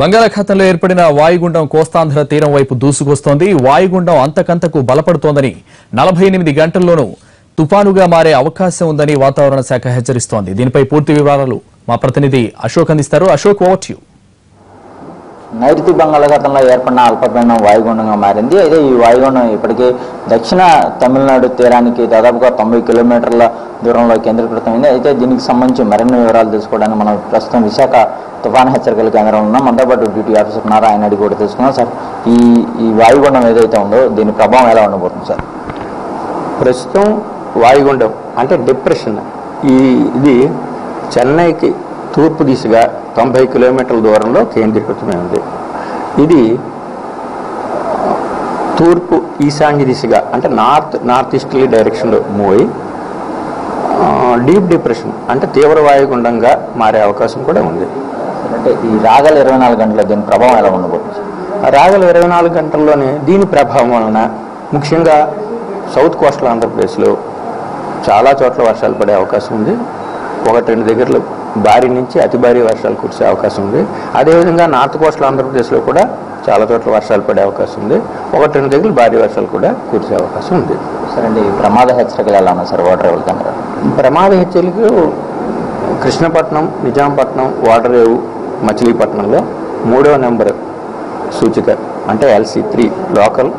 బంగాళాఖాతంలో ఏర్పడిన వాయుగుండం కోస్తాంధ్ర తీరం వైపు దూసుకొస్తోంది. వాయుగుండం అంతకంతకు బలపడుతోందని 48 గంటల్లోనూ తుపానుగా మారే అవకాశం ఉందని వాతావరణ శాఖ హెచ్చరిస్తోంది. దీనిపై పూర్తి వివరాలు మా ప్రతినిధి అశోక్ అందిస్తారు. Ashok, over to you. నైరుతి బంగాళాఖాతంలో ఏర్పడిన అల్పపీడనం వాయుగుండంగా మారింది. అయితే ఈ వాయుగుండం ఇప్పటికే దక్షిణ తమిళనాడు తీరానికి దాదాపుగా 90 కిలోమీటర్ల దూరంలో కేంద్రీకృతమైంది. అయితే దీనికి సంబంధించి మరిన్ని వివరాలు తెలుసుకోవడానికి మనం ప్రస్తుతం విశాఖ తుఫాను హెచ్చరికల కేంద్రంలో ఉన్నాం. మనతో పాటు డ్యూటీ ఆఫీసర్ ఉన్నారు, ఆయన అడిగి కూడా తెలుసుకున్నాం. సార్, ఈ వాయుగుండం ఏదైతే ఉందో దీని ప్రభావం ఎలా ఉండబోతుంది సార్? ప్రస్తుతం వాయుగుండం అంటే డిప్రెషన్ ఇది చెన్నైకి తూర్పు దిశగా 90 కిలోమీటర్ల దూరంలో కేంద్రీకృతమై ఉంది. ఇది తూర్పు ఈశాన్య దిశగా అంటే నార్త్ ఈస్టర్లీ డైరెక్షన్లో మూవ్ అయ్యి డీప్ డిప్రెషన్ అంటే తీవ్ర వాయుగుండంగా మారే అవకాశం కూడా ఉంది. అంటే ఈ రాగల 24 గంటల్లో దీని ప్రభావం ఎలా ఉండబోతుంది? రాగల 24 గంటల్లోనే దీని ప్రభావం వలన ముఖ్యంగా సౌత్ కోస్టల్ ఆంధ్రప్రదేశ్లో చాలా చోట్ల వర్షాలు పడే అవకాశం ఉంది. 1-2 దగ్గరలో భారీ నుంచి అతి భారీ వర్షాలు కురిసే అవకాశం ఉంది. అదేవిధంగా నార్త్ కోస్టల్ ఆంధ్రప్రదేశ్లో కూడా చాలా చోట్ల వర్షాలు పడే అవకాశం ఉంది. 1-2 దగ్గరలు భారీ వర్షాలు కూడా కురిసే అవకాశం ఉంది. సరే అండి, ప్రమాద హెచ్చరికలు ఎలా ఉన్నాయి సార్? వాటర్ లెవెల్ కెమెరా ప్రమాద హెచ్చరికలు కృష్ణపట్నం, నిజాంపట్నం, వాడరేవు, మచిలీపట్నంలో 3వ నెంబర్ సూచిక అంటే LC3 local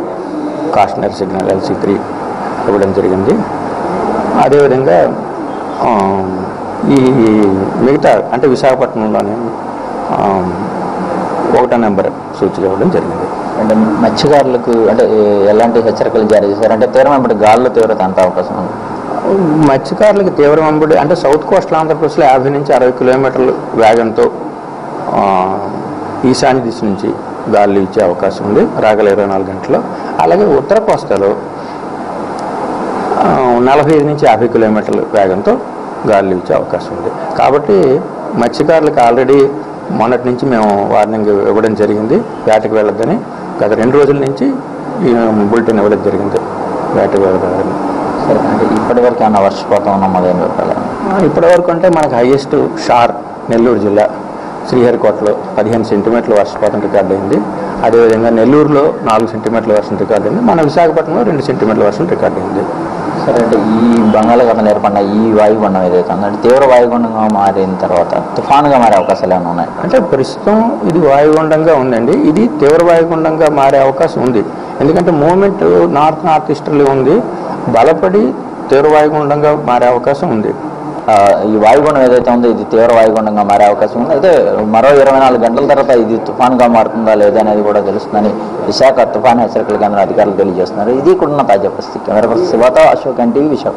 cautionary signal LC3 ఇవ్వడం జరిగింది. అదేవిధంగా ఈ మిగతా అంటే విశాఖపట్నంలోనే 1వ నెంబర్ సూచిక ఇవ్వడం జరిగింది. అంటే మత్స్యకారులకు అంటే ఎలాంటి హెచ్చరికలు జారీ చేశారు? అంటే తీరం వెంబడి గాలుల తీవ్రత అంత అవకాశం ఉంది? మత్స్యకారులకు తీవ్ర వెంబడి అంటే సౌత్ కోస్టల్ ఆంధ్రప్రదేశ్లో 50 నుంచి 60 కిలోమీటర్ల వేగంతో ఈశాన్య దిశ నుంచి గాలులు ఇచ్చే అవకాశం ఉంది రాగల 24 గంటల్లో. అలాగే ఉత్తర కోస్తాలో 45 నుంచి 50 కిలోమీటర్ల వేగంతో గాలులు ఇచ్చే అవకాశం ఉంది. కాబట్టి మత్స్యకారులకు ఆల్రెడీ మొన్నటి నుంచి మేము వార్నింగ్ ఇవ్వడం జరిగింది, వేటకు వెళ్ళొద్దని. గత 2 రోజుల నుంచి ఈ బులెటిన్ ఇవ్వడం జరిగింది, వేటకు వెళ్ళదని. సరే, అంటే ఇప్పటివరకు ఏమన్నా వర్షపాతం నమోదైన వివరాలు? ఇప్పటివరకు అంటే మనకు హైయెస్ట్ షార్ నెల్లూరు జిల్లా శ్రీహరికోటలో 15 సెంటీమీటర్ల వర్షపాతం రికార్డ్ అయింది. అదేవిధంగా నెల్లూరులో 4 సెంటీమీటర్ల వర్షం రికార్డ్ అయింది. మన విశాఖపట్నంలో 2 సెంటీమీటర్ల వర్షం రికార్డ్ అయింది. సరే, అంటే ఈ బంగాళాఖాతంలో ఏర్పడిన ఈ వాయుగుండం ఏదైతే ఉందో అంటే తీవ్ర వాయుగుండంగా మారిన తర్వాత తుఫానుగా మారే అవకాశాలు ఏమైనా ఉన్నాయి? అంటే ప్రస్తుతం ఇది వాయుగుండంగా ఉందండి. ఇది తీవ్ర వాయుగుండంగా మారే అవకాశం ఉంది. ఎందుకంటే మూమెంట్ నార్త్ ఈస్టర్లీ ఉంది, బలపడి తీవ్ర వాయుగుండంగా మారే అవకాశం ఉంది. ఈ వాయుగుండం ఏదైతే ఉందో ఇది తీవ్ర వాయుగుండంగా మారే అవకాశం ఉంది. అయితే మరో 24 గంటల తర్వాత ఇది తుఫానుగా మారుతుందా లేదా అనేది కూడా తెలుస్తుందని విశాఖ తుఫాను హెచ్చరికల కేంద్రం అధికారులు తెలియజేస్తున్నారు. ఇది కూడా తాజా పరిస్థితి. కెమెరా పర్సన్ శివతో, అశోక్, NTV, విశాఖ.